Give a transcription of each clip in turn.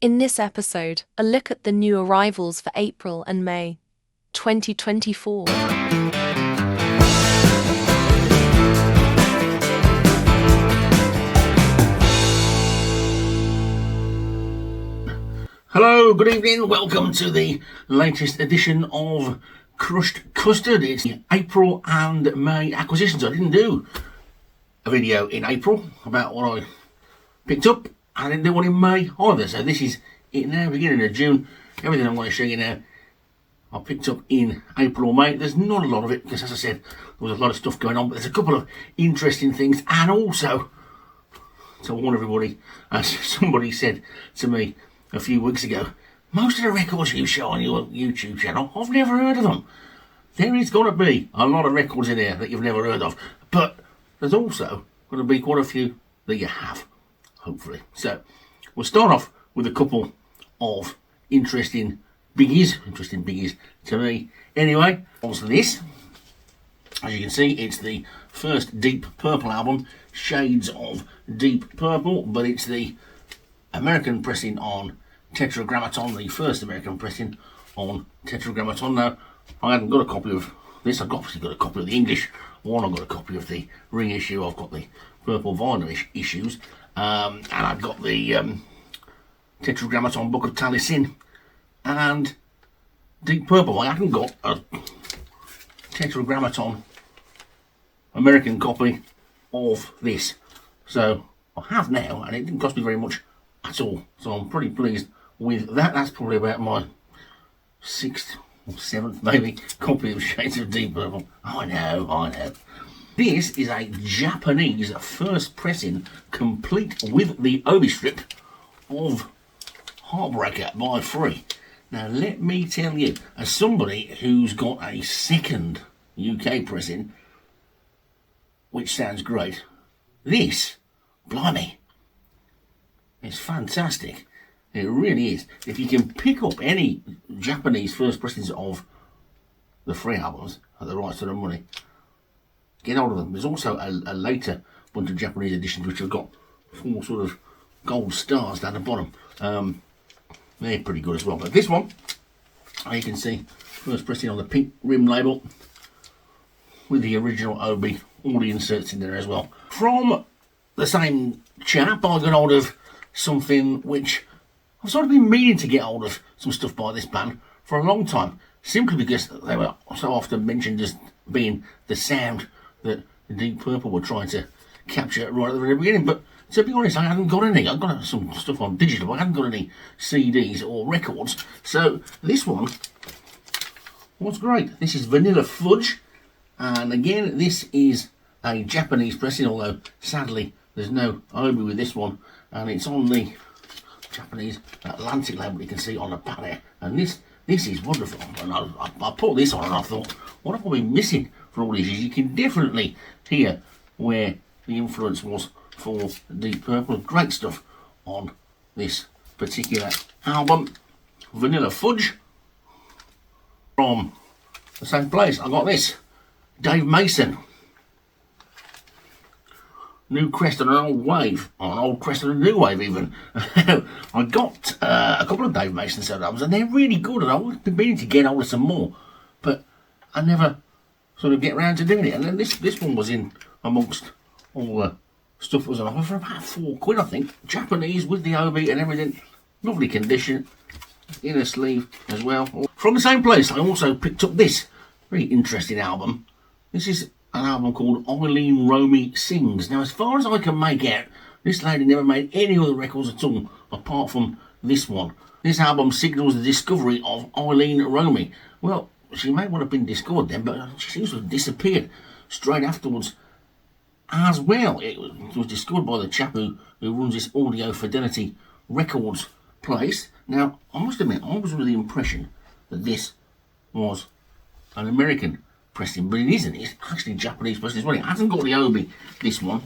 In this episode, a look at the new arrivals for April and May 2024. Hello, good evening, welcome to the latest edition of Crushed Custard. It's the April and May acquisitions. I didn't do a video in April about what I picked up. I didn't do one in May either, so this is it now, beginning of June. Everything I'm going to show you now I picked up in April or May. There's not a lot of it because, as I said, there was a lot of stuff going on, but there's a couple of interesting things. And also, to warn everybody, as somebody said to me a few weeks ago, most of the records you show on your YouTube channel, I've never heard of them. There is going to be a lot of records in there that you've never heard of, but there's also going to be quite a few that you have, hopefully. So we'll start off with a couple of interesting biggies to me. Anyway, also this, as you can see, it's the first Deep Purple album, Shades of Deep Purple, but it's the American pressing on Tetragrammaton, the first American pressing on Tetragrammaton. Now, I haven't got a copy of this. I've obviously got a copy of the English one. I've got a copy of the reissue. I've got the purple vinyl issues, and I've got the Tetragrammaton Book of Taliesin and Deep Purple. I haven't got a Tetragrammaton American copy of this, so I have now, and it didn't cost me very much at all, so I'm pretty pleased with that. That's probably about my 6th or 7th maybe copy of Shades of Deep Purple. I know. This is a Japanese first pressing, complete with the obi strip, of Heartbreaker by Free. Now let me tell you, as somebody who's got a second UK pressing, which sounds great, this, blimey, it's fantastic. It really is. If you can pick up any Japanese first pressings of the Free albums at the right sort of money, get hold of them. There's also a later bunch of Japanese editions which have got 4 sort of gold stars down the bottom. They're pretty good as well. But this one, you can see, first pressing on the pink rim label with the original Obi, all the inserts in there as well. From the same chap, I got hold of something which I've sort of been meaning to get hold of, some stuff by this band for a long time, simply because they were so often mentioned as being the sound that Deep Purple were trying to capture right at the very beginning. But to be honest, I hadn't got any. I've got some stuff on digital, but I hadn't got any CDs or records. So this one was great. This is Vanilla Fudge, and again, this is a Japanese pressing, although sadly there's no Obi with this one, and it's on the Japanese Atlantic label. You can see on the back there, and this is wonderful. And I put this on and I thought, what have I been missing for all these years? You can definitely hear where the influence was for Deep Purple. Great stuff on this particular album. Vanilla Fudge. From the same place, I got this, Dave Mason. New crest and an old wave, or an old crest and a new wave even. I got a couple of Dave Mason solo albums, and they're really good, and I've been meaning to get hold of some more, but I never sort of get around to doing it. And then this one was in amongst all the stuff that was on offer for about £4, I think. Japanese with the Obi and everything. Lovely condition. Inner sleeve as well. From the same place, I also picked up this very interesting album. This is an album called Eileen Romey Sings. Now, as far as I can make out, this lady never made any other records at all, apart from this one. This album signals the discovery of Eileen Romey. Well, she may well have been discovered then, but she seems to have disappeared straight afterwards as well. It was discovered by the chap who runs this Audio Fidelity Records place. Now, I must admit, I was under the impression that this was an American pressing, but it isn't. It's actually Japanese pressing as well. It hasn't got the Obi, this one,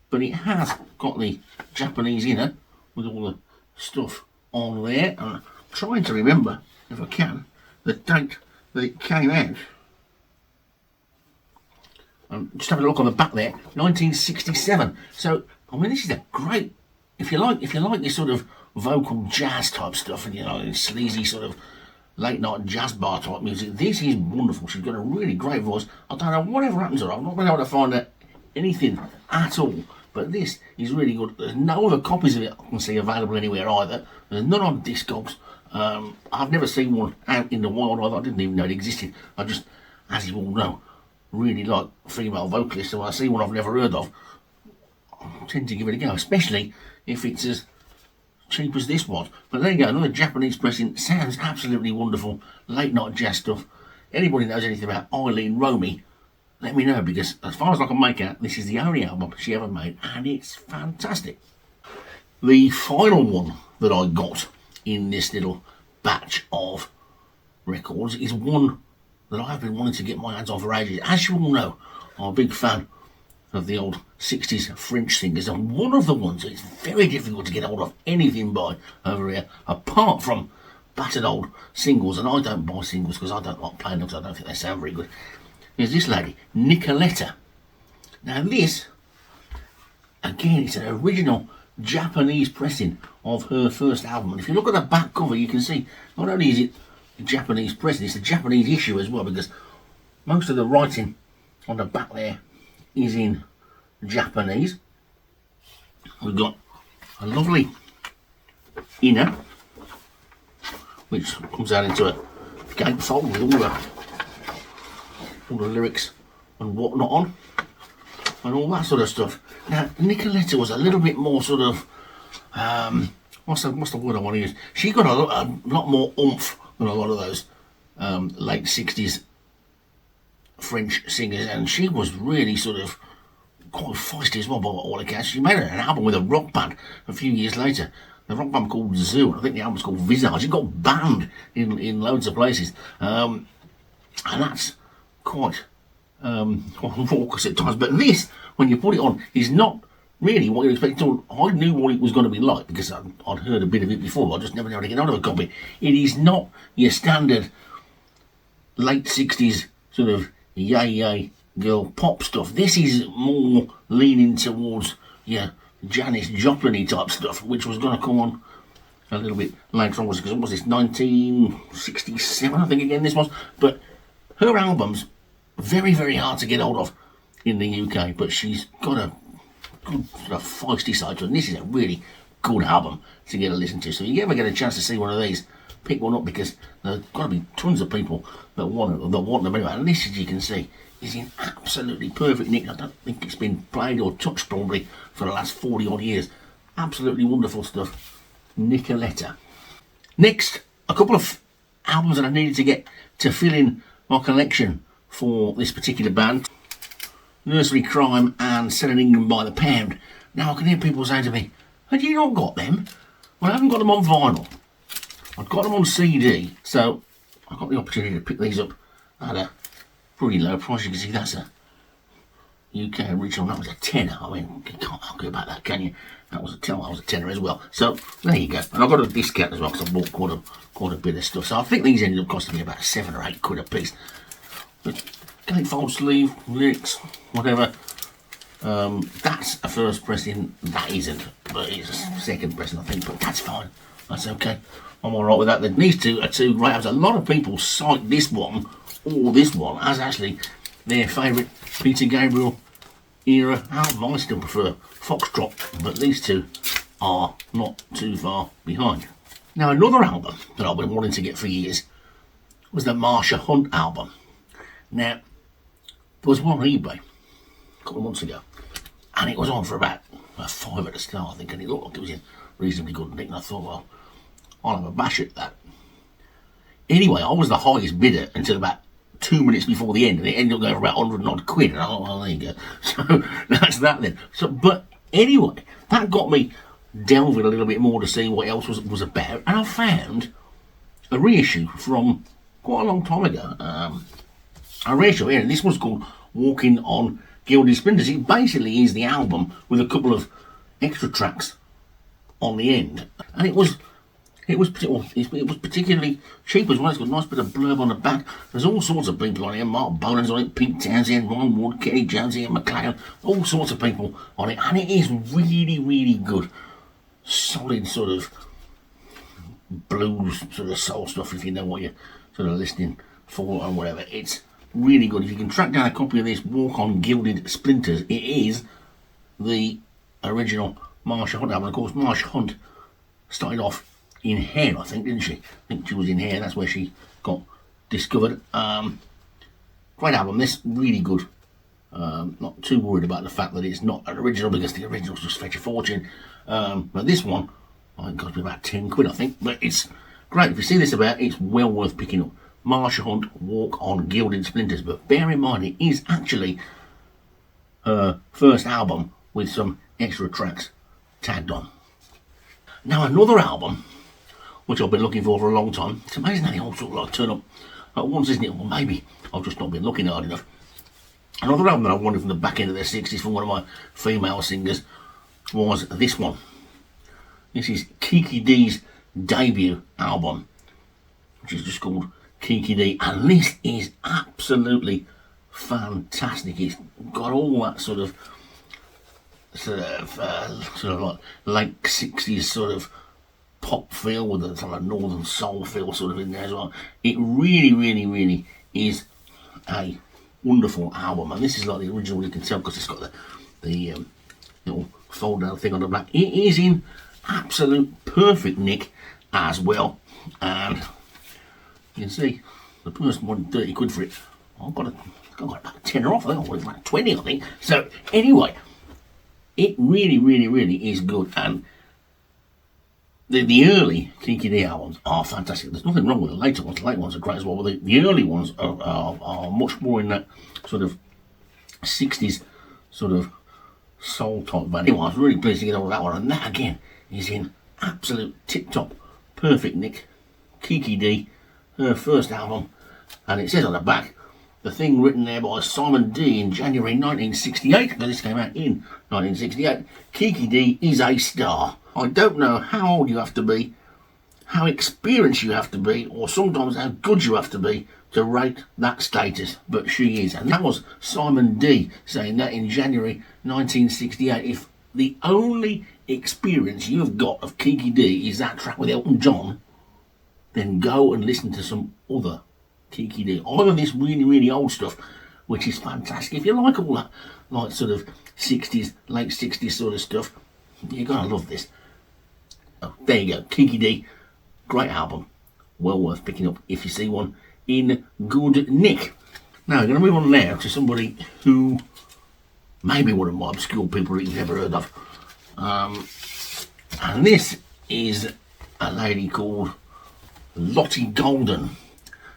but it has got the Japanese inner with all the stuff on there. And I'm trying to remember, if I can, the date that it came out. Just having a look on the back there, 1967. So I mean, this is a great, if you like this sort of vocal jazz type stuff, and you know, sleazy sort of late night jazz bar type music. This is wonderful. She's got a really great voice. I don't know whatever happens to her. I've not been able to find out anything at all. But this is really good. There's no other copies of it I can see available anywhere either. There's none on Discogs. I've never seen one out in the wild either. I didn't even know it existed. I just, as you all know, really like female vocalists. So when I see one I've never heard of, I tend to give it a go, especially if it's as cheap as this was. But there you go, another Japanese pressing. Sounds absolutely wonderful. Late night jazz stuff. Anybody knows anything about Eileen Romey, let me know, because as far as I can make out, this is the only album she ever made, and it's fantastic. The final one that I got in this little batch of records is one that I've been wanting to get my hands on for ages. As you all know, I'm a big fan of the old 60s French singers, and one of the ones that it's very difficult to get hold of anything by over here, apart from battered old singles, and I don't buy singles because I don't like playing them because I don't think they sound very good, is this lady, Nicoletta. Now this, again, it's an original Japanese pressing of her first album, and if you look at the back cover you can see not only is it a Japanese pressing, it's a Japanese issue as well, because most of the writing on the back there is in Japanese. We've got a lovely inner which comes out into a gatefold with all the lyrics and whatnot on, and all that sort of stuff. Now, Nicoletta was a little bit more sort of, what's the word I want to use? She got a lot more oomph than a lot of those late 60s French singers, and she was really sort of quite feisty as well by all accounts. She made an album with a rock band a few years later. The rock band called Zoo, I think the album's called Visage. It got banned in loads of places, and that's quite raucous at times. But this, when you put it on, is not really what you expect at all. I knew what it was going to be like because I'd heard a bit of it before. I just never knew how to get out of a copy. It is not your standard late 60s sort of yay girl pop stuff. This is more leaning towards Janis Joplin type stuff, which was going to come on a little bit later on, because it was this 1967, I think, again this was. But her album's very, very hard to get hold of in the UK, but she's got a good sort of feisty side to it, and this is a really good album to get a listen to. So if you ever get a chance to see one of these, pick one up, because there's got to be tons of people that want them anyway. And this, as you can see, is in absolutely perfect nick. I don't think it's been played or touched probably for the last 40 odd years. Absolutely wonderful stuff. Nicoletta. Next, a couple of albums that I needed to get to fill in my collection for this particular band. Nursery Crime and Selling England by the Pound. Now I can hear people saying to me, have you not got them? Well, I haven't got them on vinyl. I've got them on CD, so I got the opportunity to pick these up at a pretty low price. You can see that's a UK original. That was a tenner. I mean, you can't argue about that, can you? That was a tenner as well. So there you go. And I got a discount as well because I bought quite a bit of stuff. So I think these ended up costing me about £7 or £8 a piece. But gatefold sleeve, lyrics, whatever. That's a first pressing. That isn't, but it's a second pressing, I think. But that's fine. That's okay. I'm all right with that. These two are two great albums. A lot of people cite this one or this one as actually their favourite Peter Gabriel era album. I still prefer Foxtrot, but these two are not too far behind. Now, another album that I've been wanting to get for years was the Marsha Hunt album. Now, there was one on eBay a couple of months ago, and it was on for about a £5 at the start, I think, and it looked like it was in reasonably good nick, and I thought, well, I'll have a bash at that. Anyway, I was the highest bidder until about 2 minutes before the end, and it ended up going for about 100 odd quid, and I thought, well, there you go. So that's that then. So, but anyway, that got me delving a little bit more to see what else was about, and I found a reissue from quite a long time ago. A reissue here, and this was called Walking on Gilded Splinters. It basically is the album with a couple of extra tracks on the end, and it was particularly cheap as well. It's got a nice bit of blurb on the back. There's all sorts of people on here. Mark Bolan's on it, Pete Townsend, Ron Wood, Kenny Jones, Ian McLeod, all sorts of people on it, and it is really, really good. Solid sort of blues sort of soul stuff, if you know what you're sort of listening for and whatever. It's really good. If you can track down a copy of this, Walk on Gilded Splinters, it is the original Marsha Hunt album. Of course, Marsha Hunt started off in hair, I think, didn't she? I think she was in hair. That's where she got discovered. Great album. This really good. Not too worried about the fact that it's not an original, because the originals just fetch a fortune. But this one, I think, cost me about 10 quid, I think. But it's great. If you see this about, it's well worth picking up. Marsha Hunt, Walk on Gilded Splinters. But bear in mind, it is actually her first album with some extra tracks tagged on. Now, another album, which I've been looking for a long time. It's amazing how they all sort of like turn up at once, isn't it? Well, maybe I've just not been looking hard enough. Another album that I wanted from the back end of the 60s from one of my female singers was this one. This is Kiki Dee's debut album, which is just called Kiki Dee, and this is absolutely fantastic. It's got all that sort of like late 60s sort of pop feel with a sort of northern soul feel sort of in there as well. It really is a wonderful album, and this is like the original. You can tell because it's got the little fold down thing on the back. It is in absolute perfect nick as well, and you can see the person wanted 30 quid for it. I've got about a tenner off. I think it's like 20, I think. So anyway, it really is good, and the early Kiki Dee albums are fantastic. There's nothing wrong with the later ones. The late ones are great as well, but the early ones are much more in that sort of 60s sort of soul type band. Anyway, I was really pleased to get all of that one, and that again is in absolute tip-top perfect nick. Kiki Dee, her first album, and it says on the back, the thing written there by Simon D in January 1968, because this came out in 1968, Kiki Dee is a star. I don't know how old you have to be, how experienced you have to be, or sometimes how good you have to be to rate that status, but she is. And that was Simon D saying that in January 1968. If the only experience you've got of Kiki Dee is that track with Elton John, then go and listen to some other Kiki Dee. Either this really old stuff, which is fantastic. If you like all that, like sort of 60s, late 60s sort of stuff, you're going to love this. Oh, there you go, Kiki Dee, great album, well worth picking up if you see one in good nick. Now, we're going to move on now to somebody who may be one of my obscure people that you've never heard of. And this is a lady called Lottie Golden.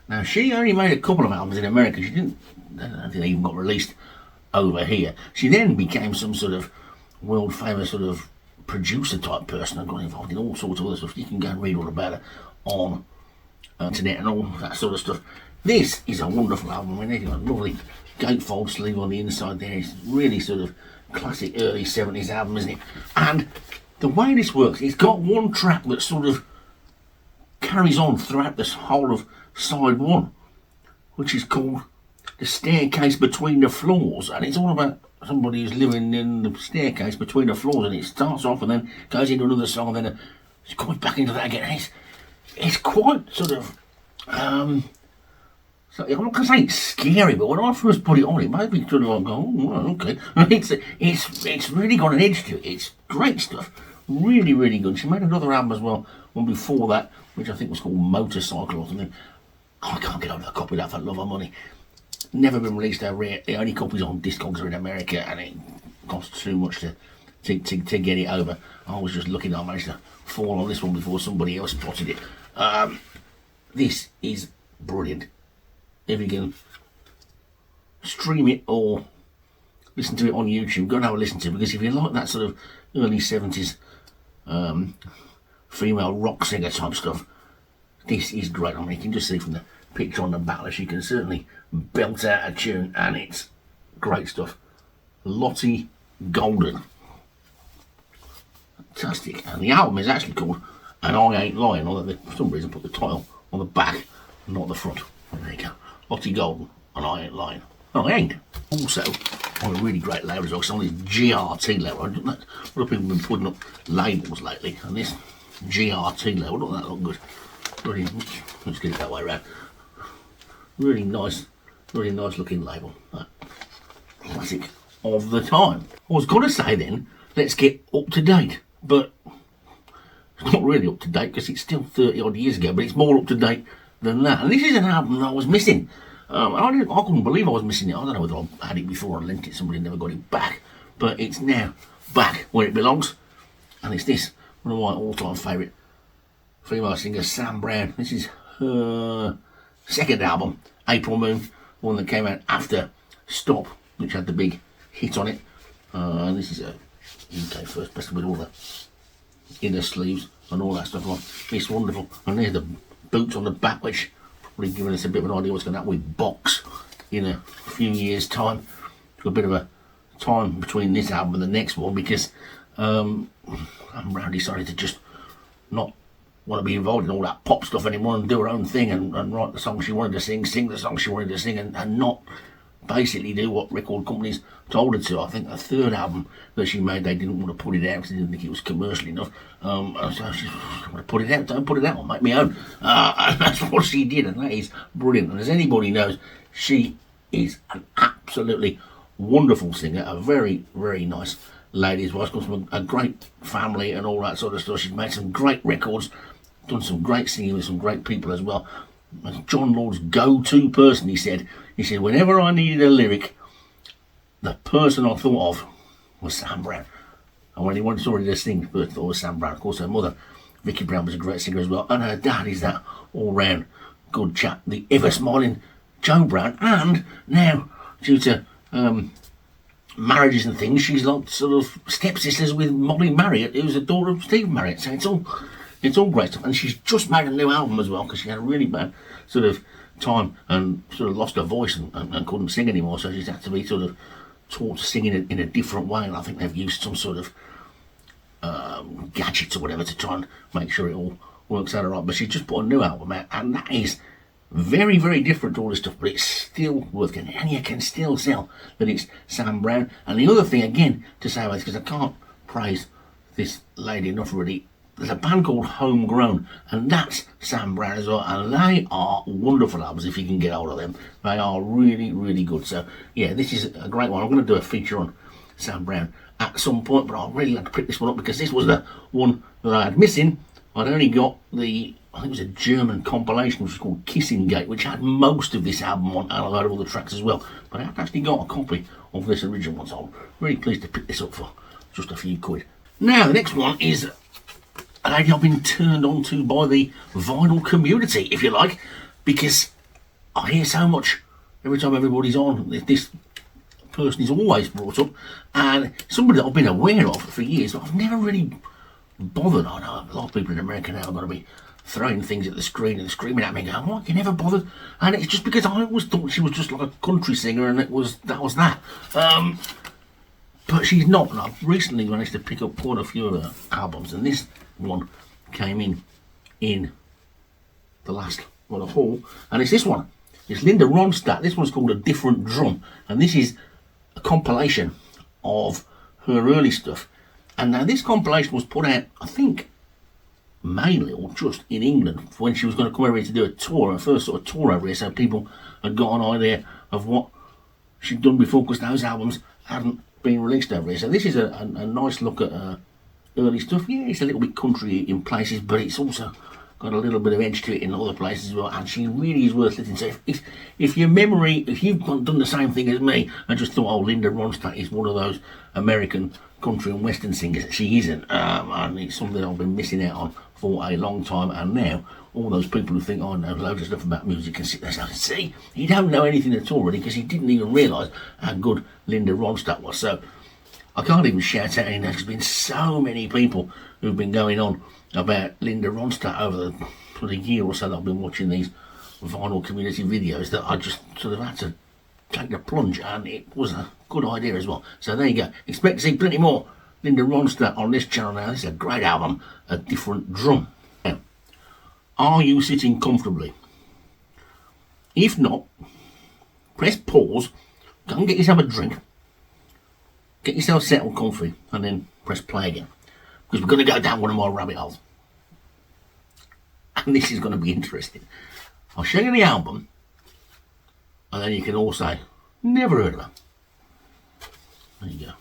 Now, she only made a couple of albums in America. She didn't, I don't think they even got released over here. She then became some sort of world famous sort of producer type person and got involved in all sorts of other stuff. You can go and read all about it on internet and all that sort of stuff. This is a wonderful album. I mean, they've got a lovely gatefold sleeve on the inside there. It's really sort of classic early 70s album, isn't it? And the way this works, it's got one track that sort of carries on throughout this whole of side one, which is called The Staircase Between the Floors, and it's all about somebody who's living in the staircase between the floors, and it starts off and then goes into another song and then it's comes back into that again. It's quite sort of so I'm not going to say it's scary, but when I first put it on, it made me sort of like go, oh, well, okay. It's really got an edge to it. It's great stuff, really good. She made another album as well, one before that, which I think was called Motorcycle or something. I can't get over the copy of that for love or money. Never been released over here. The only copies on Discogs are in America, and it costs too much to get it over. I was just looking, I managed to fall on this one before somebody else spotted it. This is brilliant. If you can stream it or listen to it on YouTube, go and have a listen to it, because if you like that sort of early 70s female rock singer type stuff, this is great. I mean, you can just see from the picture on the back, she can certainly belt out a tune, and it's great stuff. Lottie Golden, fantastic. And the album is actually called And I Ain't Lying, although they for some reason put the title on the back, not the front. There you go, Lottie Golden, And I Ain't Lying. Oh, I ain't. Also, on a really great label as well, on this GRT label. A lot of people have been putting up labels lately, and this GRT label. Doesn't that look good? Really, let's get it that way around. Really nice looking label. Classic of the time. I was going to say then, let's get up to date, but it's not really up to date because it's still 30 odd years ago, but it's more up to date than that. And this is an album that I was missing. I couldn't believe I was missing it. I don't know whether I had it before I lent it, somebody never got it back, but it's now back where it belongs, and it's this, one of my all-time favourite female singers, Sam Brown. This is her second album, April Moon, one that came out after Stop, which had the big hit on it. And this is a UK first best with all the inner sleeves and all that stuff on. It's wonderful. And there's the boots on the back, which probably giving us a bit of an idea what's going to happen with Box in a few years' time. Took a bit of a time between this album and the next one because Sam Brown decided to just not want to be involved in all that pop stuff anymore and do her own thing and write the songs she wanted to sing the songs she wanted to sing, and not basically do what record companies told her to. I think the third album that she made, they didn't want to put it out because they didn't think it was commercial enough. So she want to put it out, don't put it out, I'll make my own. And that's what she did, and that is brilliant. And as anybody knows, she is an absolutely wonderful singer, a very, very nice lady as well. She's got from a great family and all that sort of stuff. She's made some great records, done some great singing with some great people as well. John Lord's go-to person, he said, whenever I needed a lyric, the person I thought of was Sam Brown. And when he wanted somebody to sing, first thought was Sam Brown. Of course, her mother, Vicky Brown, was a great singer as well. And her dad is that all-round good chap, the ever-smiling Joe Brown. And now, due to marriages and things, she's like sort of stepsisters with Molly Marriott, who's the daughter of Steve Marriott. So it's all great stuff. And she's just made a new album as well because she had a really bad sort of time and sort of lost her voice and couldn't sing anymore. So she's had to be sort of taught to sing in a different way. And I think they've used some sort of gadgets or whatever to try and make sure it all works out all right. But she's just put a new album out, and that is very, very different to all this stuff, but it's still worth getting, and you can still tell that it's Sam Brown. And the other thing, again, to say about this, because I can't praise this lady enough really, there's a band called Homegrown, and that's Sam Brown as well, and they are wonderful albums if you can get hold of them. They are really, really good. So, yeah, this is a great one. I'm going to do a feature on Sam Brown at some point, but I really like to pick this one up because this was the one that I had missing. I'd only got I think it was a German compilation which was called Kissing Gate, which had most of this album on, and I heard all the tracks as well. But I've actually got a copy of this original one, so I'm really pleased to pick this up for just a few quid. Now, the next one is a lady I've been turned on to by the vinyl community, if you like, because I hear so much every time everybody's on. This person is always brought up, and somebody that I've been aware of for years, but I've never really bothered. I know a lot of people in America now are going to be throwing things at the screen and screaming at me and going, what, you never bothered? And it's just because I always thought she was just like a country singer, and that was that. But she's not, and I've recently managed to pick up quite a few of her albums, and this one came in the last haul, and it's this one. It's Linda Ronstadt. This one's called A Different Drum, and this is a compilation of her early stuff. And now this compilation was put out, I think, mainly or just in England when she was going to come over here to do a tour, her first sort of tour over here, so people had got an idea of what she'd done before, because those albums hadn't been released over here. So this is a nice look at her early stuff. Yeah, it's a little bit country in places, but it's also got a little bit of edge to it in other places as well, and she really is worth listening to. If your memory, if you've done the same thing as me and just thought, oh, Linda Ronstadt is one of those American country and western singers, she isn't, and it's something I've been missing out on for a long time. And now all those people who think, oh, I know loads of stuff about music, can sit there and say, see, you don't know anything at all really, because he didn't even realise how good Linda Ronstadt was. So I can't even shout out any names. There's been so many people who've been going on about Linda Ronstadt over the year or so that I've been watching these vinyl community videos, that I just sort of had to take the plunge, and it was a good idea as well. So there you go. Expect to see plenty more Linda Ronstadt on this channel now. This is a great album, A Different Drum. Now, are you sitting comfortably? If not, press pause, go and get yourself a drink, get yourself settled comfy, and then press play again, because we're going to go down one of my rabbit holes. and this is going to be interesting. I'll show you the album, and then you can all say, never heard of her. There you go.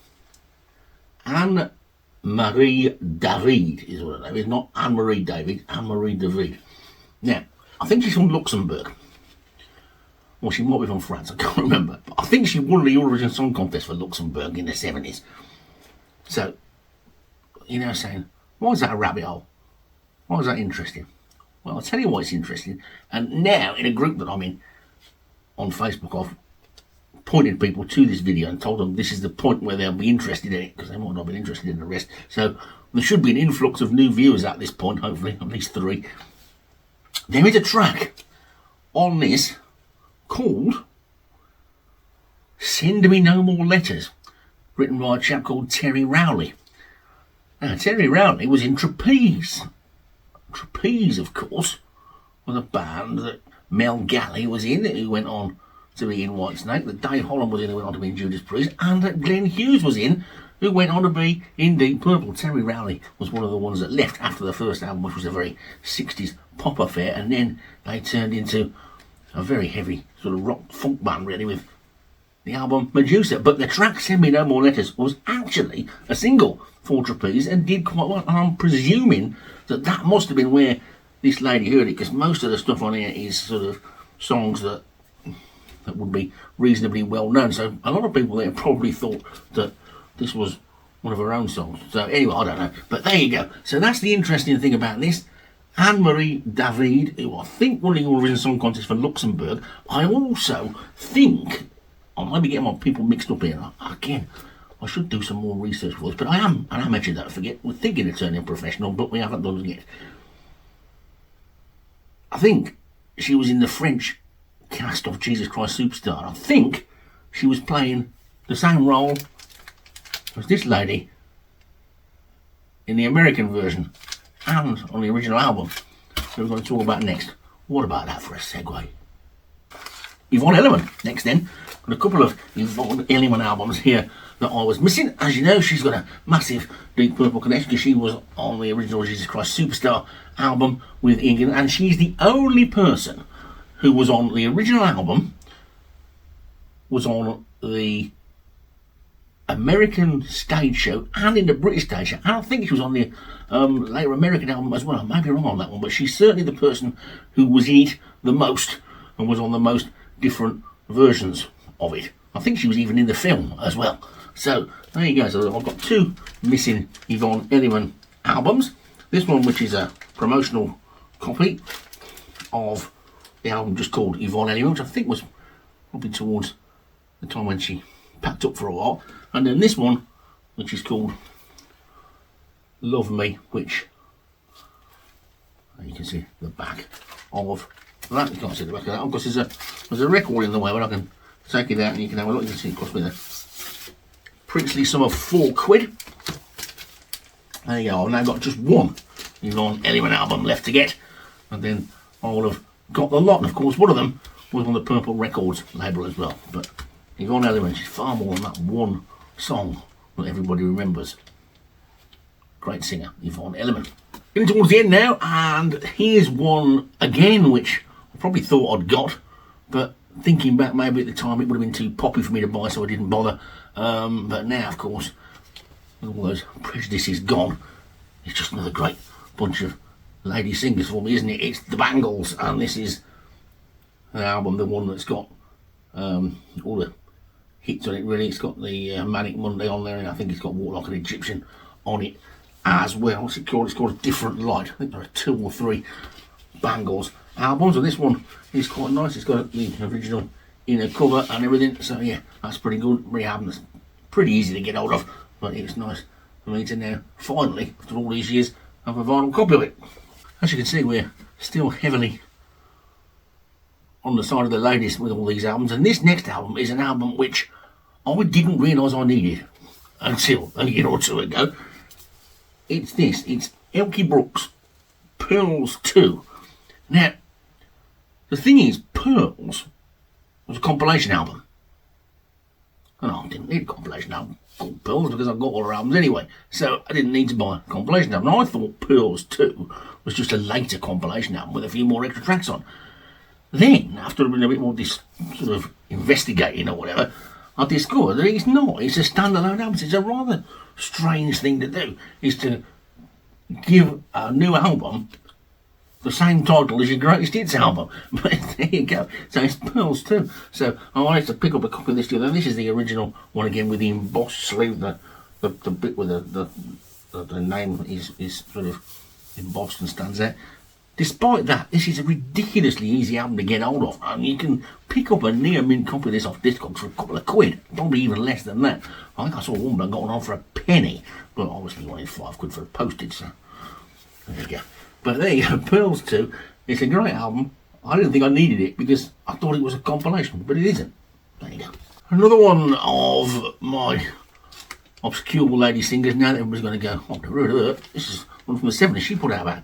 Anne-Marie David is what her name is, not Anne-Marie David, Anne-Marie David. Now, I think she's from Luxembourg. Well, she might be from France, I can't remember. But I think she won the Eurovision Song Contest for Luxembourg in the 70s. So, saying, why is that a rabbit hole? Why is that interesting? Well, I'll tell you why it's interesting. And now, in a group that I'm in on Facebook, I've pointed people to this video and told them this is the point where they'll be interested in it, because they might not be interested in the rest. So there should be an influx of new viewers at this point, hopefully, at least 3. There is a track on this called Send Me No More Letters, written by a chap called Terry Rowley. Now, Terry Rowley was in Trapeze. Trapeze, of course, was a band that Mel Galley was in, who went on to be in Whitesnake, that Dave Holland was in, who went on to be in Judas Priest, and that Glenn Hughes was in, who went on to be in Deep Purple. Terry Rowley was one of the ones that left after the first album, which was a very 60s pop affair, and then they turned into a very heavy sort of rock funk band, really, with the album Medusa. But the track Send Me No More Letters was actually a single for Trapeze and did quite well, and I'm presuming that must have been where this lady heard it, because most of the stuff on here is sort of songs that would be reasonably well known. So a lot of people there probably thought that this was one of her own songs. So anyway, I don't know. But there you go. So that's the interesting thing about this. Anne-Marie David, who I think won the Eurovision Song Contest for Luxembourg. I also think, I might be getting my people mixed up here. Again, I should do some more research for this, but I am, and I mentioned that, forget, we're thinking of turning professional, but we haven't done it yet. I think she was in the French cast of Jesus Christ Superstar. I think she was playing the same role as this lady in the American version and on the original album that we're going to talk about next. What about that for a segue? Yvonne Elliman next then. And a couple of Yvonne Elliman albums here that I was missing. As you know, she's got a massive Deep Purple connection because she was on the original Jesus Christ Superstar album with England, and she's the only person who was on the original album, was on the American stage show and in the British stage show. I don't think she was on the later American album as well. I may be wrong on that one, but she's certainly the person who was in it the most and was on the most different versions of it. I think she was even in the film as well. So there you go. So I've got 2 missing Yvonne Elliman albums. This one, which is a promotional copy of the album just called Yvonne Elliman, which I think was probably towards the time when she packed up for a while. And then this one, which is called Love Me, which you can see the back of that. You can't see the back of that because there's a record in the way, but I can take it out and you can have a look. You can see it cost me the princely sum of £4. There you go. I've now got just one Yvonne Elliman album left to get, and then I will have got the lot. And of course, one of them was on the Purple Records label as well. But Yvonne Elliman, she's far more than that one song that everybody remembers. Great singer, Yvonne Elliman. Getting towards the end now, and here's one again which I probably thought I'd got, but thinking back, maybe at the time it would have been too poppy for me to buy, so I didn't bother. But now, of course, with all those prejudices gone, it's just another great bunch of lady singers for me, isn't it? It's the Bangles, and this is an album, the one that's got all the hits on it, really. It's got the Manic Monday on there, and I think it's got Walk Like an Egyptian on it as well. What's it called? It's called A Different Light. I think there are 2 or 3 Bangles albums, and this one is quite nice. It's got the original inner cover and everything, so yeah, that's pretty good. Really album that's pretty easy to get hold of, but it's nice for me to now finally, after all these years, have a vinyl copy of it. As you can see, we're still heavily on the side of the ladies with all these albums, and this next album is an album which I didn't realise I needed until a year or 2 ago. It's this, it's Elkie Brooks' Pearls 2. Now, the thing is, Pearls was a compilation album. And I didn't need a compilation album. called Pearls because I've got all her albums anyway, so I didn't need to buy a compilation album. I thought Pearls 2 was just a later compilation album with a few more extra tracks on. Then, after doing a bit more sort of investigating or whatever, I discovered that it's not. It's a standalone album. It's a rather strange thing to do, is to give a new album the same title as your greatest hits album. But there you go. So it's Pearls 2. So I wanted to pick up a copy of this together. This is the original one again with the embossed sleeve. The bit with the name is sort of embossed and stands out. Despite that, this is a ridiculously easy album to get hold of, and you can pick up a near mint copy of this off Discogs for a couple of quid, probably even less than that. I think I saw one that got one on for a penny, but obviously you wanted £5 for a postage, so there you go. But there you go, Pearls 2. It's a great album. I didn't think I needed it because I thought it was a compilation, but it isn't. There you go. Another one of my obscure lady singers. Now that everybody's going to go, oh, never heard of her. This is one from the 70s. She put out about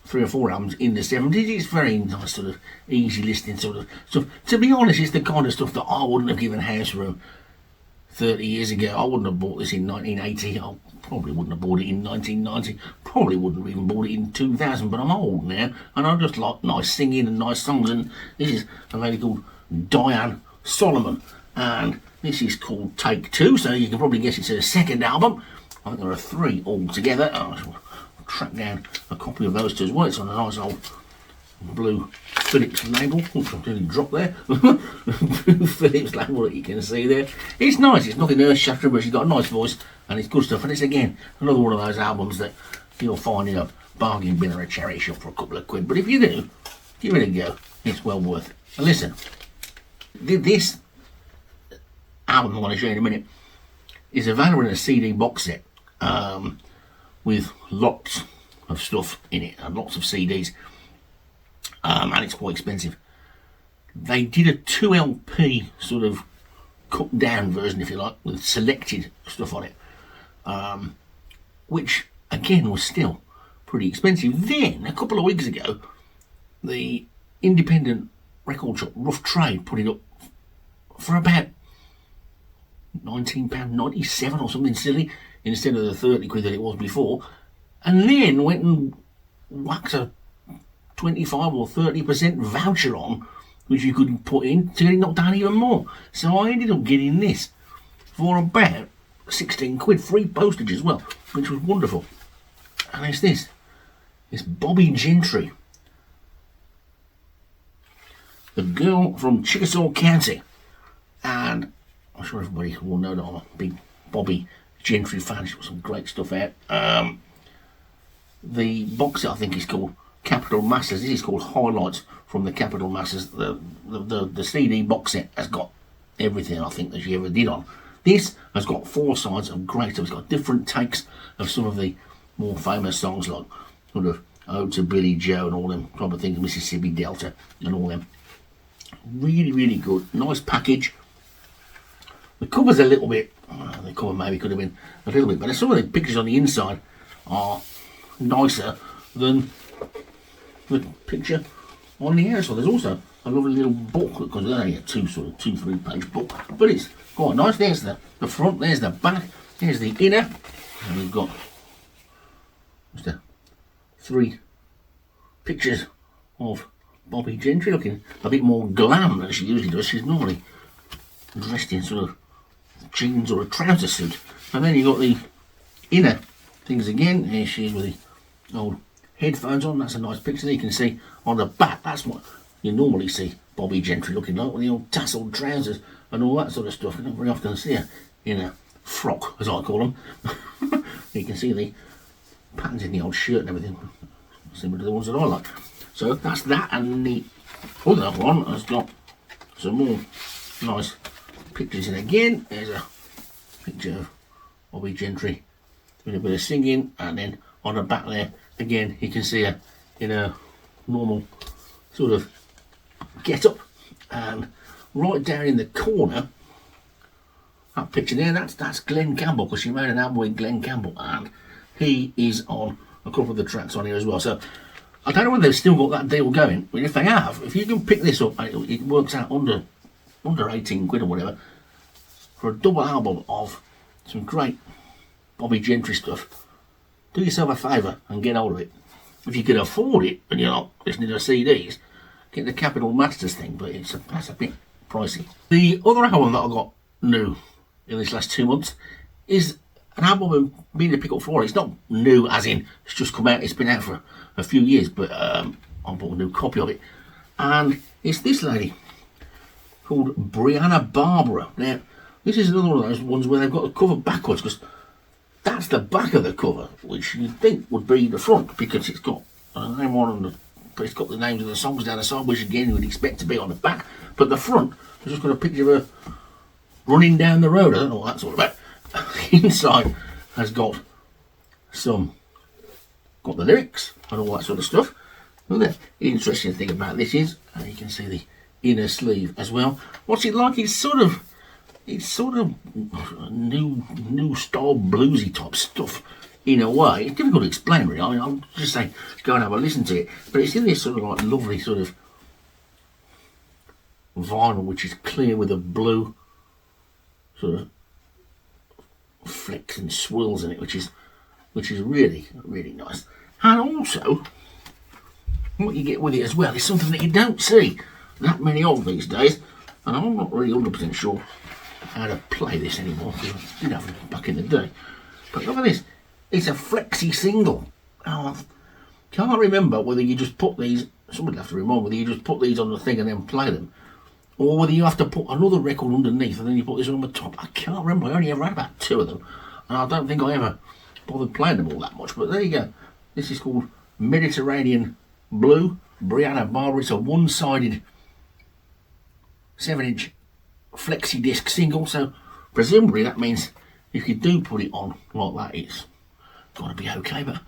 3 or 4 albums in the 70s. It's very nice, sort of easy listening sort of stuff. To be honest, it's the kind of stuff that I wouldn't have given house room 30 years ago. I wouldn't have bought this in 1980. I probably wouldn't have bought it in 1990. Probably wouldn't have even bought it in 2000. But I'm old now, and I just like nice singing and nice songs. And this is a lady called Diane Solomon, and this is called Take Two. So you can probably guess it's her second album. I think there are 3 altogether. I'll track down a copy of those 2 as well. It's on a nice old blue Philips label. Oops, I nearly dropped there. Blue Philips label that you can see there. It's nice. It's nothing earth-shattering, but she's got a nice voice and it's good stuff. And it's again another one of those albums that you'll find in a bargain bin or a charity shop for a couple of quid. But if you do, give it a go. It's well worth it. And listen, this album I want to show you in a minute is available in a CD box set with lots of stuff in it and lots of CDs. And it's quite expensive. They did a 2LP sort of cut down version, if you like, with selected stuff on it, which again was still pretty expensive. Then a couple of weeks ago, the independent record shop Rough Trade put it up for about £19.97 or something silly instead of the 30 quid that it was before, and then went and whacked a 25 or 30% voucher on, which you could put in to get it knocked down even more. So I ended up getting this for about 16 quid, free postage as well, which was wonderful. And it's this. It's Bobby Gentry, the girl from Chickasaw County. And I'm sure everybody will know that I'm a big Bobby Gentry fan. She's got some great stuff out. The box set I think is called Capitol Masters. This is called Highlights from the Capitol Masters. The CD box set has got everything I think that she ever did on. This has got 4 sides of great stuff. It's got different takes of some of the more famous songs, like sort of Ode to Billy Joe and all them type of things, Mississippi Delta and all them. Really, really good. Nice package. The cover's a little bit, the cover maybe could have been a little bit better. Some of the pictures on the inside are nicer than the picture on the outside. There's also a lovely little book, because there's only a 2-3 page book, but it's quite nice. There's the front, there's the back, there's the inner, and we've got just 3 pictures of Bobby Gentry looking a bit more glam than she usually does. She's normally dressed in sort of jeans or a trouser suit. And then you've got the inner things again. Here she is with the old headphones on. That's a nice picture. You can see on the back, that's what you normally see Bobby Gentry looking like, with the old tasselled trousers and all that sort of stuff. You don't very often see her in a frock, as I call them. You can see the patterns in the old shirt and everything, similar to the ones that I like. So that's that, and the other one has got some more nice pictures in again. There's a picture of Bobby Gentry doing a bit of singing, and then on the back there again you can see her in a normal sort of get up, and right down in the corner, that picture there, that's Glenn Campbell, because she made an album with Glenn Campbell, and he is on a couple of the tracks on here as well. So I don't know whether they've still got that deal going, but if they have, if you can pick this up, it works out under 18 quid or whatever for a double album of Some great Bobby Gentry stuff. Do yourself a favour and get hold of it. If you can afford it and you're not listening to CDs, get the Capitol Masters thing, but that's a bit pricey. The other album that I got new in this last 2 months is an album I've been to pick up for. It's not new as in it's just come out, it's been out for a few years, but I bought a new copy of it. And it's this lady called Breanna Barbara. Now, this is another one of those ones where they've got the cover backwards, because that's the back of the cover, which you'd think would be the front, because it's got a name on but it's got the names of the songs down the side, which again you would expect to be on the back. But the front, I've just got a picture of her running down the road. I don't know what that's all about. Inside has got the lyrics and all that sort of stuff. Well, the interesting thing about this is, you can see the inner sleeve as well. What's it like? It's sort of new style bluesy type stuff in a way. It's difficult to explain really. I mean, I'll just say go and have a listen to it. But it's in this sort of like lovely sort of vinyl, which is clear with a blue sort of flecks and swirls in it, which is really, really nice. And also, what you get with it as well is something that you don't see that many of these days. And I'm not really 100% sure how to play this anymore, because I did have it back in the day. But look at this. It's a flexi single. Oh, I can't remember whether you just put these, somebody'll have to remind whether you just put these on the thing and then play them, or whether you have to put another record underneath and then you put this on the top. I can't remember. I only ever had about 2 of them, and I don't think I ever bothered playing them all that much. But there you go. This is called Mediterranean Blue, Breanna Barbara. It's a one-sided 7-inch flexi disc single, so presumably that means if you do put it on like that, it's got to be okay. But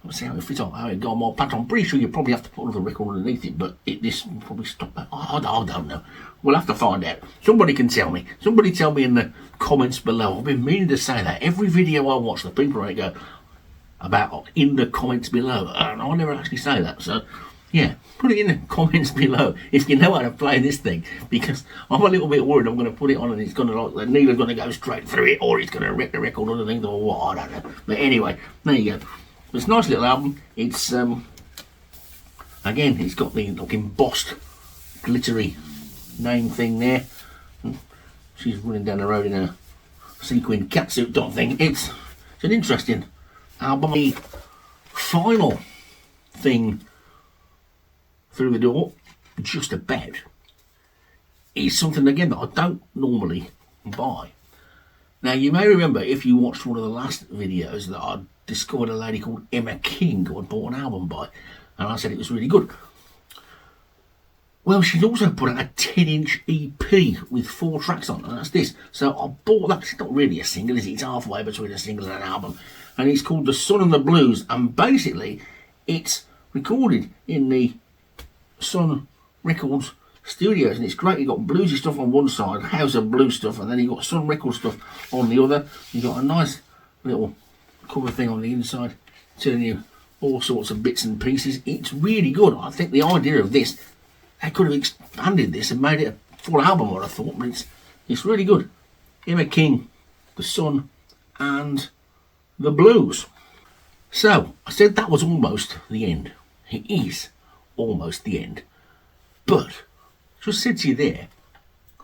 let's see how it fits on, how it got more pattern. I'm pretty sure you probably have to put another record underneath it, but this will probably stop that. I don't know. We'll have to find out. Somebody can tell me. Somebody tell me in the comments below. I've been meaning to say that. Every video I watch, the people right go about in the comments below, and I never actually say that. So yeah, put it in the comments below if you know how to play this thing, because I'm a little bit worried I'm going to put it on and it's going to, like, the needle's going to go straight through it, or it's going to wreck the record underneath, or what, I don't know. But anyway, there you go. It's a nice little album. It's again, it's got the like embossed glittery name thing there. She's running down the road in a sequin catsuit type thing. It's an interesting album. The final thing through the door, just about, is something again that I don't normally buy. Now, you may remember, if you watched one of the last videos, that I discovered a lady called Emma King who I'd bought an album by, and I said it was really good. Well, she'd also put out a 10-inch EP with 4 tracks on, and that's this. So I bought that. It's not really a single, is it? It's halfway between a single and an album, and it's called The Sun and the Blues, and basically it's recorded in the Sun Records studios, and it's great. You've got bluesy stuff on one side, House of Blues stuff, and then you've got Sun Records stuff on the other. You've got a nice little cover thing on the inside telling you all sorts of bits and pieces. It's really good. I think the idea of this, they could have expanded this and made it a full album, what I thought, but it's really good. Emma King, The Sun and the Blues. So I said that was almost the end. It is almost the end, but just said to you there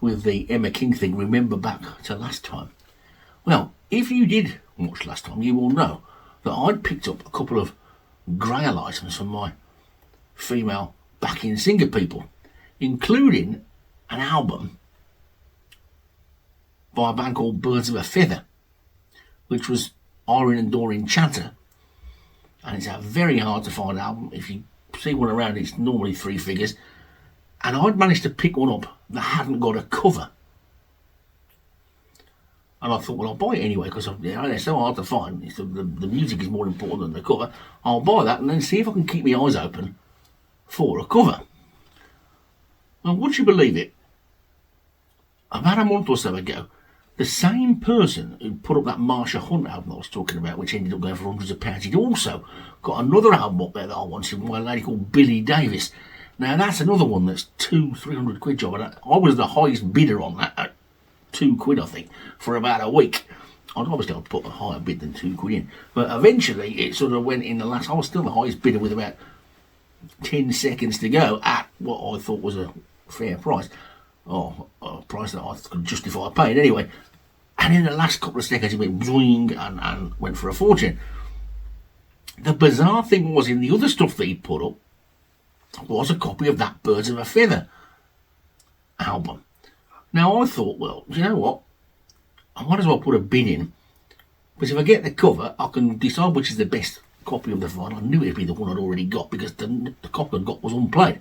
with the Emma King thing, remember back to last time. Well, if you did watch last time, you will know that I'd picked up a couple of grail items from my female backing singer people, including an album by a band called Birds of a Feather, which was Irene and Doreen Chatter, and it's a very hard to find album. If you see one around, it's normally 3 figures, and I'd managed to pick one up that hadn't got a cover, and I thought, well, I'll buy it anyway, because they're so hard to find. The music is more important than the cover. I'll buy that and then see if I can keep my eyes open for a cover. Well, would you believe it, about a month or so ago, the same person who put up that Marsha Hunt album I was talking about, which ended up going for hundreds of pounds, he'd also got another album up there that I wanted by a lady called Billy Davis. Now, that's another one that's 200-300 quid job, and I was the highest bidder on that at £2, I think, for about a week. I'd obviously I'd put a higher bid than £2 in, but eventually it sort of went in the last. I was still the highest bidder with about 10 seconds to go at what I thought was a fair price, or a price that I could justify paying anyway. And in the last couple of seconds, it went boing and went for a fortune. The bizarre thing was, in the other stuff that he put up was a copy of that Birds of a Feather album. Now I thought, well, do you know what? I might as well put a bid in, because if I get the cover, I can decide which is the best copy of the vinyl. I knew it'd be the one I'd already got, because the copy I'd got was unplayed.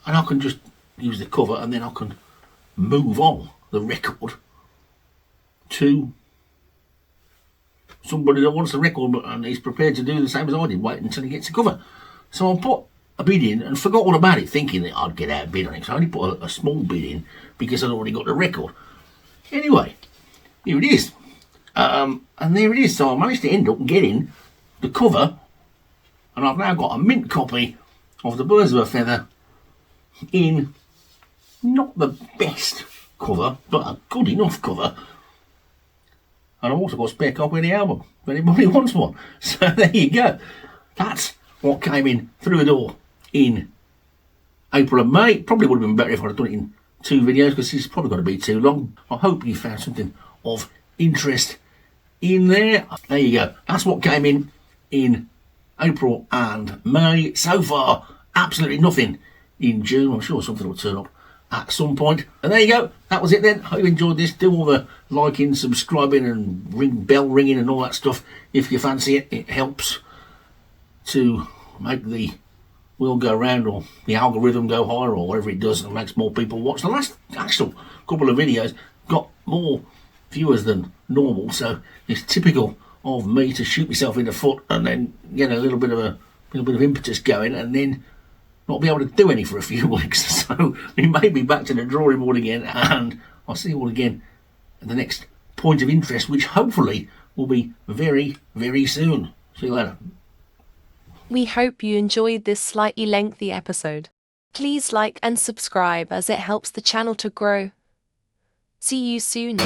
And I can just use the cover, and then I can move on the record to somebody that wants the record and is prepared to do the same as I did, wait until he gets the cover. So I put a bid in and forgot all about it, thinking that I'd get outbid on it. So I only put a small bid in because I'd already got the record. Anyway, here it is. And there it is. So I managed to end up getting the cover, and I've now got a mint copy of the Birds of a Feather in not the best cover, but a good enough cover. And I've also got a spare copy of the album, if anybody wants one. So there you go. That's what came in through the door in April and May. Probably would have been better if I'd have done it in 2 videos, because this is probably going to be too long. I hope you found something of interest in there. There you go. That's what came in April and May. So far, absolutely nothing in June. I'm sure something will turn up at some point. And there you go. That was it then. Hope you enjoyed this. Do all the liking, subscribing and bell ringing and all that stuff if you fancy it. It helps to make the wheel go round, or the algorithm go higher, or whatever it does, and makes more people watch. The last actual couple of videos got more viewers than normal, so it's typical of me to shoot myself in the foot and then get a little bit of impetus going, and then not be able to do any for a few weeks. So we may be back to the drawing board again, and I'll see you all again at the next point of interest, which hopefully will be very, very soon. See you later. We hope you enjoyed this slightly lengthy episode. Please like and subscribe, as it helps the channel to grow. See you soon.